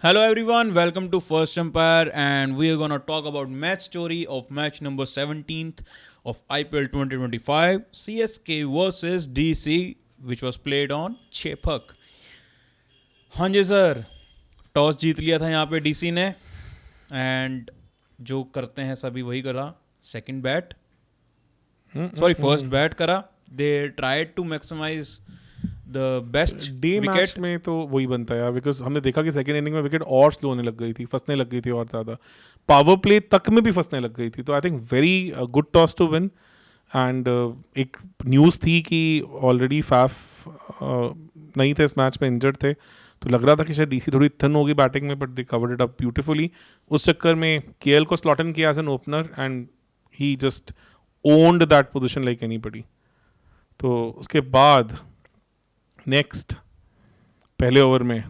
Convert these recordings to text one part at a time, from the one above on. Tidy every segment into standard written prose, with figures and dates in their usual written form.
Hello everyone, welcome to First Empire, and we are gonna talk about match story of match number 17th of IPL 2025 CSK versus DC, which was played on Chepak. हाँ जी sir, toss जीत लिया था यहाँ पे DC ने and जो करते हैं सभी वही करा. Second bat, sorry first bat करा. They tried to maximise the best the match wicket. में तो वही बनता है यार, बिकॉज हमने देखा कि सेकेंड इनिंग में विकेट और स्लो होने लग गई थी, फंसने लग गई थी और ज़्यादा. पावर प्ले तक में भी फंसने लग गई थी. तो I think very good toss to win. And एक न्यूज़ थी कि ऑलरेडी फैफ नहीं थे इस मैच में, इंजर्ड थे. तो लग रहा था कि शायद डीसी थोड़ी थिन होगी बैटिंग में, but they covered it up beautifully. उस चक्कर में केएल को स्लॉट इन किया as an opener and he just owned that position like anybody. तो उसके बाद नेक्स्ट पहले ओवर में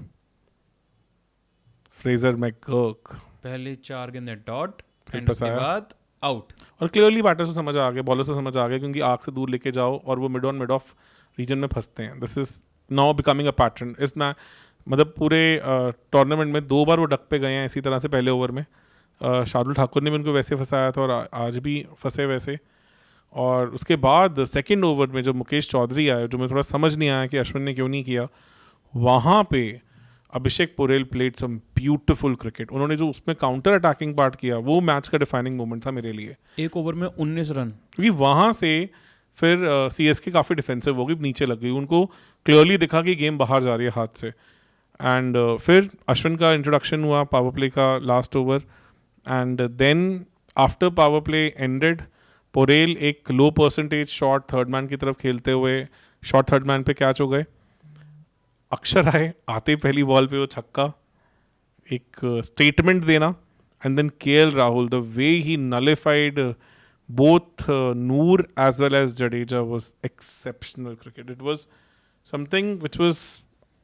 फ्रेजर मैकगर्क पहले 4 गेंदें डॉट फिर एंड उसके फंसाया. बाद आउट. और क्लियरली बैटर से समझ आ गया, बॉलर से समझ आ गया, क्योंकि आग से दूर लेके जाओ और वो mid on mid off region में फंसते हैं. This is now becoming a pattern. इस मैच मतलब पूरे टूर्नामेंट में 2 बार वो डक पे गए हैं इसी तरह से पहले ओवर में. शार्दुल ठाकुर ने भी उनको वैसे फंसाया था और आज भी फंसे वैसे. और उसके बाद सेकंड ओवर में जो मुकेश चौधरी आया, जो मुझे थोड़ा समझ नहीं आया कि अश्विन ने क्यों नहीं किया, वहाँ पे Abhishek Porel played some beautiful cricket. उन्होंने जो उसमें काउंटर अटैकिंग पार्ट किया, वो मैच का डिफाइनिंग मोमेंट था मेरे लिए. एक ओवर में 19 रन. क्योंकि वहाँ से फिर सीएसके काफ़ी डिफेंसिव हो गई, नीचे लग गई. उनको क्लियरली दिखा कि गेम बाहर जा रही है हाथ से. एंड फिर अश्विन का इंट्रोडक्शन हुआ पावर प्ले का last over. And then after power play ended, Porel एक low percentage shot third man की तरफ खेलते हुए शॉट थर्ड मैन पे कैच हो गए. अक्षर आए, आते ही पहली बॉल पे वो छक्का, एक स्टेटमेंट देना. And then KL Rahul, the way he nullified both Noor as well as Jadeja was exceptional cricket. It was something which was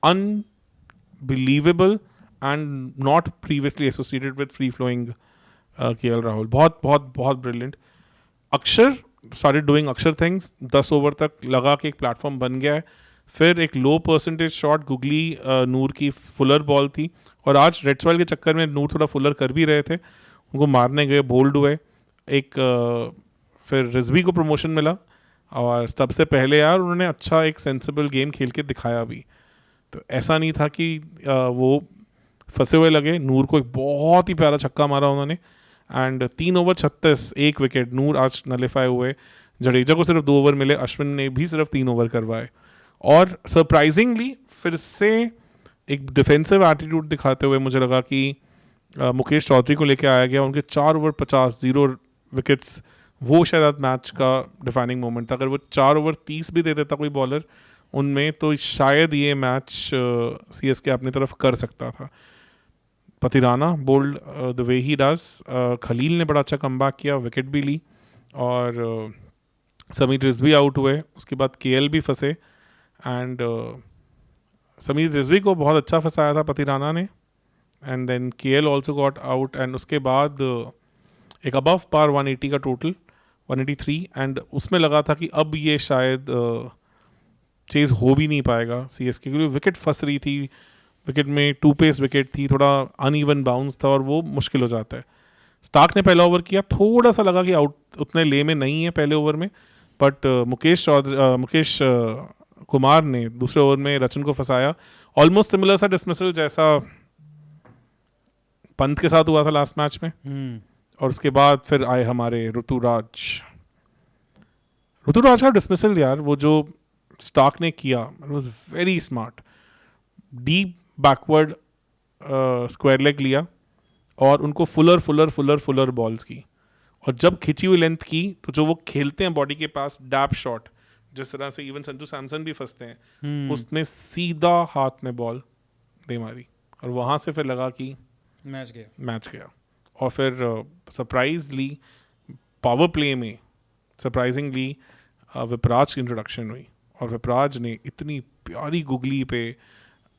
unbelievable and not previously associated with free flowing KL Rahul. बहुत बहुत बहुत brilliant. अक्षर started doing अक्षर things. 10 over तक लगा कि एक platform बन गया है. फिर एक लो परसेंटेज शॉट गुगली नूर की फुलर बॉल थी. और आज रेड सॉइल के चक्कर में नूर थोड़ा फुलर कर भी रहे थे, उनको मारने गए, बोल्ड हुए. एक फिर रिजवी को प्रमोशन मिला. और सबसे पहले यार उन्होंने अच्छा एक सेंसिबल गेम खेल के दिखाया भी. तो ऐसा नहीं था कि वो फंसे हुए लगे. नूर को एक बहुत ही प्यारा छक्का मारा उन्होंने. And 3 over 36, 1 wicket. नूर आज नलिफाए हुए. जडेजा को सिर्फ 2 ओवर मिले, अश्विन ने भी सिर्फ 3 ओवर करवाए. और सरप्राइजिंगली फिर से एक डिफेंसिव एटीट्यूड दिखाते हुए मुझे लगा कि मुकेश चौधरी को लेके आया गया. उनके 4 ओवर 50, 0 विकेट्स, वो शायद मैच का डिफाइनिंग मोमेंट था. अगर वो 4 ओवर 30 भी दे देता कोई बॉलर उनमें, तो शायद ये मैच सीएसके अपनी तरफ कर सकता था. Pathirana bowled the way he does. Khaleel ने बड़ा अच्छा कमबैक किया, विकेट भी ली. और समीर रिजवी आउट हुए. उसके बाद केएल भी फंसे. एंड समीर रिजवी को बहुत अच्छा फंसाया था पतिराना ने. And then KL also got out. And उसके बाद एक अबव पार 180 का टोटल, 183. एंड उसमें लगा था कि अब ये शायद चेज हो भी नहीं पाएगा सीएसके, क्योंकि विकेट फंस रही थी. विकेट में 2 पेस विकेट थी, थोड़ा अनइवन बाउंस था और वो मुश्किल हो जाता है. स्टार्क ने पहला ओवर किया, थोड़ा सा लगा कि आउट उतने ले में नहीं है पहले ओवर में. बट मुकेश कुमार ने दूसरे ओवर में रचन को फंसाया. ऑलमोस्ट सिमिलर सा डिसमिसल जैसा पंत के साथ हुआ था लास्ट मैच में. और उसके बाद फिर आए हमारे ऋतुराज. ऋतुराज का डिसमिसल यार, वो जो स्टार्क ने किया, it was very smart. Deep backward square leg लिया और उनको Fuller Fuller Fuller Fuller balls की. और जब खिंची हुई लेंथ की, तो जो वो खेलते हैं बॉडी के पास डैप शॉट, जिस तरह से इवन संजू सैमसन भी फंसते हैं, उसमें सीधा हाथ में बॉल दे मारी. और वहाँ से फिर लगा कि मैच गया. और फिर सरप्राइजली पावर प्ले में सरप्राइजिंगली विपराज की इंट्रोडक्शन हुई. और विपराज ने इतनी प्यारी गुगली पे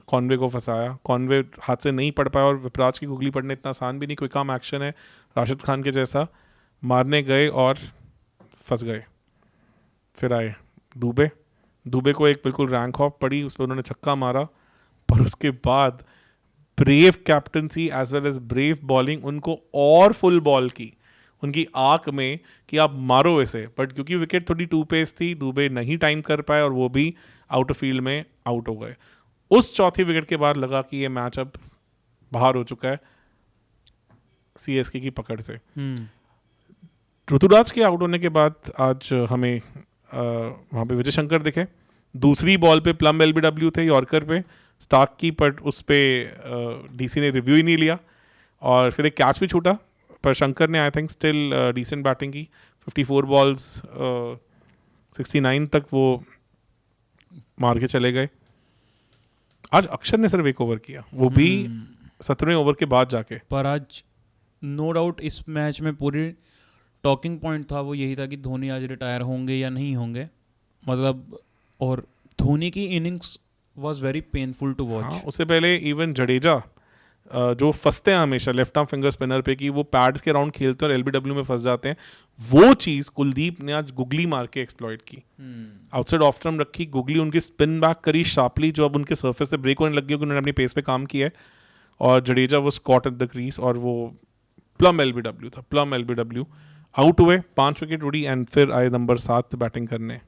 कॉनवे को फंसाया. कॉनवे हाथ से नहीं पड़ पाया, और विपराज की गुगली पड़ने इतना आसान भी नहीं, कोई काम एक्शन है राशिद खान के जैसा. मारने गए और फंस गए. फिर आए दुबे को एक बिल्कुल रैंक ऑफ पड़ी, उस पर उन्होंने छक्का मारा. पर उसके बाद brave captaincy as well as brave bowling, उनको और फुल बॉल की उनकी आंख में कि आप मारो इसे, बट क्योंकि विकेट थोड़ी टू पेस थी, दुबे नहीं टाइम कर पाए और वो भी आउट ऑफ फील्ड में आउट हो गए। उस चौथी विकेट के बाद लगा कि ये मैच अब बाहर हो चुका है सीएसके की पकड़ से। ऋतुराज के आउट होने के बाद आज हमें वहाँ पे विजय शंकर दिखे, दूसरी बॉल पे प्लम एलबीडब्ल्यू थे यॉर्कर पे स्टार्क की, बट उस पर डीसी ने रिव्यू ही नहीं लिया और फिर एक कैच भी छूटा, पर शंकर ने I think still decent batting की, 54 बॉल्स 69 तक वो मार के चले गए। आज अक्षर ने सिर्फ एक ओवर किया, वो भी 17वें ओवर के बाद जाके। पर आज नो डाउट इस मैच में पूरी टॉकिंग पॉइंट था वो यही था कि धोनी आज रिटायर होंगे या नहीं होंगे, मतलब, और धोनी की innings was very painful to watch. उससे पहले इवन जडेजा जो फंसते हैं हमेशा लेफ्ट आर्म फिंगर स्पिनर पे कि वो पैड्स के राउंड खेलते हैं और एलबीडब्ल्यू में फंस जाते हैं, वो चीज़ कुलदीप ने आज गुगली मार के एक्सप्लॉइट की। आउटसाइड ऑफ स्टंप रखी, गुगली उनकी स्पिन बैक करी शार्पली, जो अब उनके सर्फेस से ब्रेक होने लग गई, उन्होंने अपनी पेस पे काम किया है, और जडेजा वो स्कॉट एट द क्रीज और वो प्लम एलबीडब्ल्यू था, प्लम एलबीडब्ल्यू। आउट हुए, 5 विकेट उड़ी एंड फिर आए नंबर 7 पे बैटिंग करने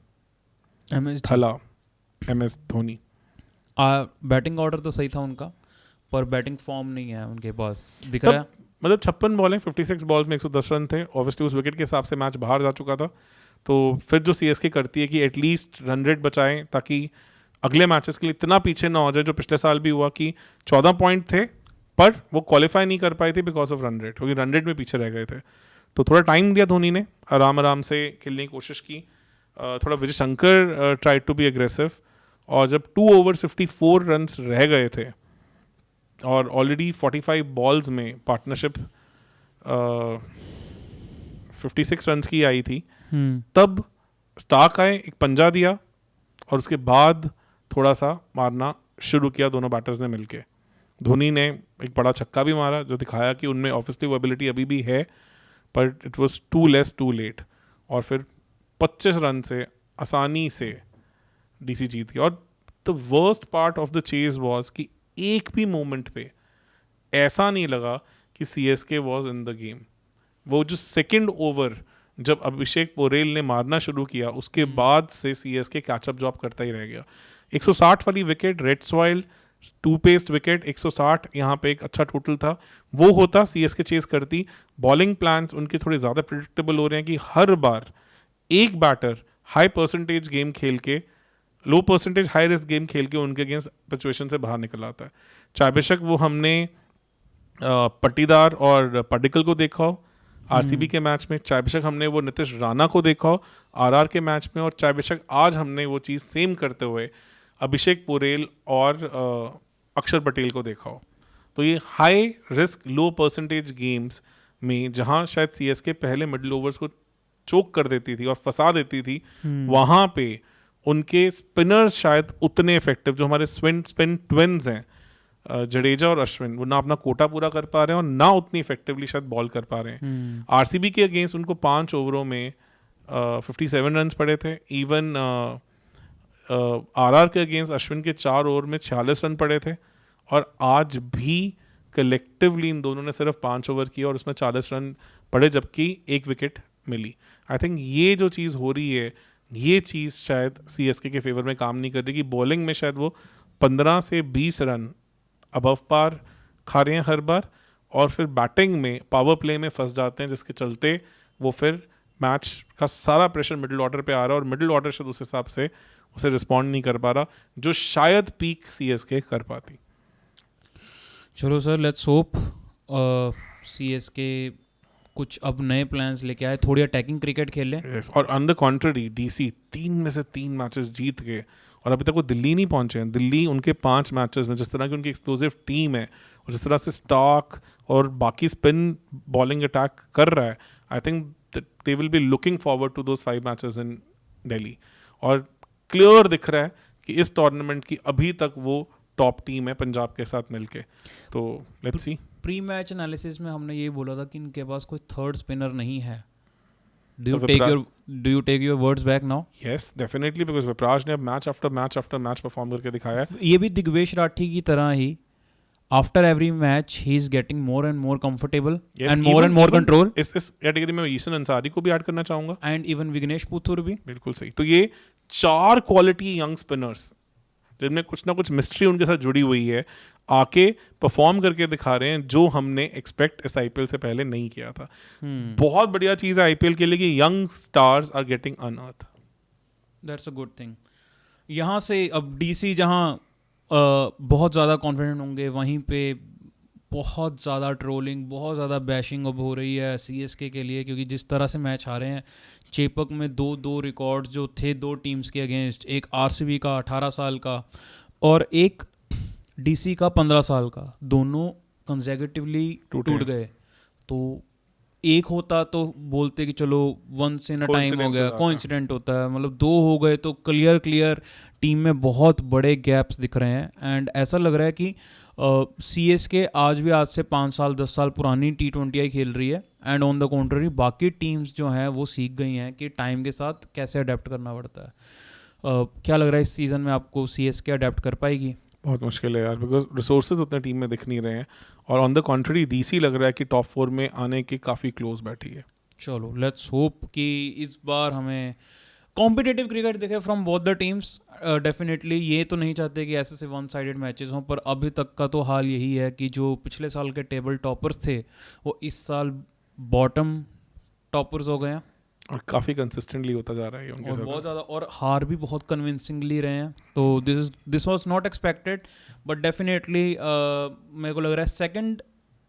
थला MS धोनी। बैटिंग ऑर्डर तो सही था उनका, पर बैटिंग फॉर्म नहीं है उनके पास दिख रहा है। मतलब 56 बॉलें 56 बॉल्स में 110 रन थे, ऑब्वियसली उस विकेट के हिसाब से मैच बाहर जा चुका था, तो फिर जो सीएसके करती है कि एटलीस्ट रन रेट बचाएं ताकि अगले मैचेस के लिए इतना पीछे ना हो जाए, जो पिछले साल भी हुआ कि 14 पॉइंट थे पर वो क्वालिफाई नहीं कर पाए थे बिकॉज ऑफ रन रेट, क्योंकि रन रेट में पीछे रह गए थे। तो थोड़ा टाइम दिया धोनी ने, आराम से खेलने की कोशिश की, थोड़ा Vijay Shankar try to be aggressive, और जब 2 ओवर 54 रन रह गए थे और ऑलरेडी 45 बॉल्स में पार्टनरशिप 56 रन की आई थी, तब स्टार्क आए, एक पंजा दिया और उसके बाद थोड़ा सा मारना शुरू किया दोनों बैटर्स ने मिलके। धोनी ने एक बड़ा छक्का भी मारा जो दिखाया कि उनमें ऑब्वियसली वो एबिलिटी अभी भी है, पर it was too less too late, और फिर 25 रन से आसानी से डीसी जीत गया। और the worst part of the chase was कि एक भी मोमेंट पे ऐसा नहीं लगा कि CSK was in the game. वो जो सेकंड ओवर जब अभिषेक पोरेल ने मारना शुरू किया, उसके बाद से सीएसके कैचअप जॉब करता ही रह गया। 160 वाली wicket, red soil, two paced wicket, 160 यहाँ पे एक अच्छा टोटल था, वो होता सीएसके चेस करती। बॉलिंग प्लान्स उनके थोड़े ज़्यादा प्रेडिक्टेबल हो रहे हैं कि हर बार एक बैटर हाई परसेंटेज गेम खेल के, लो परसेंटेज हाई रिस्क गेम खेल के उनके अगेंस्ट सिचुएशन से बाहर निकल आता है। चाहे बेशक वो हमने पट्टीदार और पडिक्कल को देखा हो आरसीबी के मैच में, चाहे बेशक हमने वो नीतीश राणा को देखा हो आरआर के मैच में, और चाहे बेशक आज हमने वो चीज़ सेम करते हुए अभिषेक पोरेल और अक्षर पटेल को देखा हो। तो ये हाई रिस्क लो परसेंटेज गेम्स में जहाँ शायद सीएसके पहले मिडिल ओवर्स को चोक कर देती थी और फंसा देती थी, वहाँ पे उनके स्पिनर्स शायद उतने इफेक्टिव, जो हमारे स्पिन ट्विंस हैं जडेजा और अश्विन, वो ना अपना कोटा पूरा कर पा रहे हैं और ना उतनी इफेक्टिवली शायद बॉल कर पा रहे हैं। आरसीबी के अगेंस्ट उनको 5 ओवरों में 57 रन पड़े थे। इवन आरआर के अगेंस्ट अश्विन के 4 ओवर में 46 रन पड़े थे, और आज भी कलेक्टिवली इन दोनों ने सिर्फ 5 ओवर किया और उसमें 40 रन पड़े, जबकि 1 विकेट मिली। आई थिंक ये जो चीज़ हो रही है, ये चीज़ शायद सीएसके के फेवर में काम नहीं कर रही, कि बॉलिंग में शायद वो 15 से 20 रन अबव पार खा रहे हैं हर बार, और फिर बैटिंग में पावर प्ले में फंस जाते हैं, जिसके चलते वो फिर मैच का सारा प्रेशर मिडिल ऑर्डर पे आ रहा है, और मिडिल ऑर्डर शायद उस हिसाब से उसे रिस्पॉन्ड नहीं कर पा रहा जो शायद पीक सीएसके कर पाती। चलो सर, लेट्स होप सीएसके कुछ अब नए प्लान्स लेके आए, थोड़ी अटैकिंग क्रिकेट खेलें। yes, और ऑन द कॉन्ट्ररी डीसी 3 में से 3 मैचेस जीत गए और अभी तक वो दिल्ली नहीं पहुंचे हैं। दिल्ली उनके 5 मैचेस में, जिस तरह की उनकी एक्सप्लोसिव टीम है और जिस तरह से स्टार्क और बाकी स्पिन बॉलिंग अटैक कर रहा है, I think they will be looking forward to those 5 matches in Delhi. और क्लियर दिख रहा है कि इस टूर्नामेंट की अभी तक वो टॉप टीम है पंजाब के साथ मिलके। तो let's see. Pre match analysis में हमने ये बोला था कि इनके पास कोई थर्ड स्पिनर नहीं है। Do you take your words back now? Yes, definitely, because विप्राज ने अब मैच आफ्टर मैच परफॉर्म करके दिखाया है। ये भी दिग्वेश राठी की तरह ही after every match he's getting more and more comfortable Yes, and more even- and more even control. इस कैटेगरी में ईशन अंसारी को भी ऐड करना चाहूंगा. And even Vignesh Puthur bhi. बिल्कुल सही. तो ये 4 क्वालिटी यंग स्पिनर्स जिनमें कुछ ना कुछ मिस्ट्री उनके साथ जुड़ी हुई है, आके परफॉर्म करके दिखा रहे हैं जो हमने एक्सपेक्ट इस आईपीएल से पहले नहीं किया था. बहुत बढ़िया चीज़ है आईपीएल के लिए कि young stars are getting unearthed. That's a good thing. यहाँ से अब डीसी जहाँ बहुत ज़्यादा कॉन्फिडेंट होंगे, वहीं पे बहुत ज़्यादा ट्रोलिंग, बहुत ज़्यादा बैशिंग अब हो रही है सीएसके के लिए, क्योंकि जिस तरह से मैच आ रहे हैं. चेपक में 2 रिकॉर्ड्स जो थे 2 टीम्स के अगेंस्ट, एक आरसीबी का 18 साल का और एक डीसी का 15 साल का, दोनों कंसेक्यूटिवली टूट गए. तो एक होता तो बोलते कि चलो वंस इन अ टाइम हो Coincidence गया, हो जाता. कोइंसिडेंट होता है. मतलब 2 हो गए तो क्लियर टीम में बहुत बड़े गैप्स दिख रहे हैं. एंड ऐसा लग रहा है कि सीएसके आज भी आज से 5 साल 10 साल पुरानी T20 खेल रही है. एंड ऑन द कॉन्ट्ररी बाकी टीम्स जो हैं वो सीख गई हैं कि टाइम के साथ कैसे अडेप्ट करना पड़ता है. क्या लग रहा है इस सीज़न में आपको सीएसके अडेप्ट कर पाएगी? बहुत मुश्किल है यार, बिकॉज रिसोर्सेज उतने टीम में दिख नहीं रहे हैं. और ऑन द कॉन्ट्ररी डीसी लग रहा है कि टॉप 4 में आने के काफ़ी क्लोज बैठी है. चलो लेट्स होप कि इस बार हमें कॉम्पिटिटिव क्रिकेट दिखे from both the teams. Definitely ये तो नहीं चाहते कि ऐसे से वन साइडेड मैचेस हों, पर अभी तक का तो हाल यही है कि जो पिछले साल के टेबल टॉपर्स थे वो इस साल बॉटम टॉपर्स हो गए हैं. और काफ़ी कंसिस्टेंटली होता जा रहा है ये उनके और साथ. बहुत ज़्यादा, और हार भी बहुत कन्विंसिंगली रहे हैं. तो this was not expected, but definitely मेरे को लग रहा है सेकंड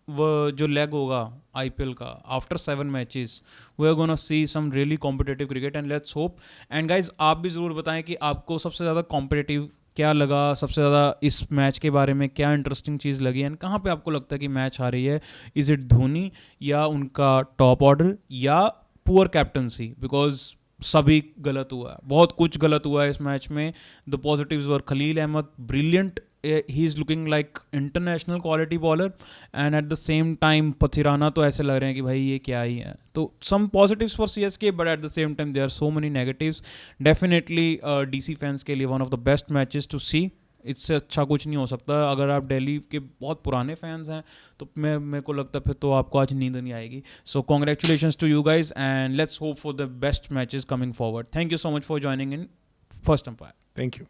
वो जो लेग होगा आईपीएल का after 7 matches, we are gonna see some really competitive cricket. And let's hope. And guys आप भी ज़रूर बताएं कि आपको सबसे ज़्यादा कॉम्पिटिटिव क्या लगा, सबसे ज़्यादा इस मैच के बारे में क्या इंटरेस्टिंग चीज़ लगी, एंड कहाँ पे आपको लगता है कि मैच आ रही है. इज़ इट धोनी या उनका टॉप ऑर्डर या पुअर कैप्टनसी? बिकॉज सभी गलत हुआ है, बहुत कुछ गलत हुआ है इस मैच में. The positives were Khaleel Ahmed, brilliant, he is looking like international quality bowler. And at the same time Pathirana तो ऐसे लग रहे हैं कि भाई ये क्या ही है. तो some positives for CSK, but at the same time there are so many negatives. Definitely DC fans के लिए one of the best matches to see. इससे अच्छा कुछ नहीं हो सकता. अगर आप दिल्ली के बहुत पुराने फैंस हैं तो मेरे को लगता है फिर तो आपको आज नींद नहीं आएगी. So congratulations to you guys and let's hope for the best matches coming forward. Thank you so much for joining in first empire. Thank you.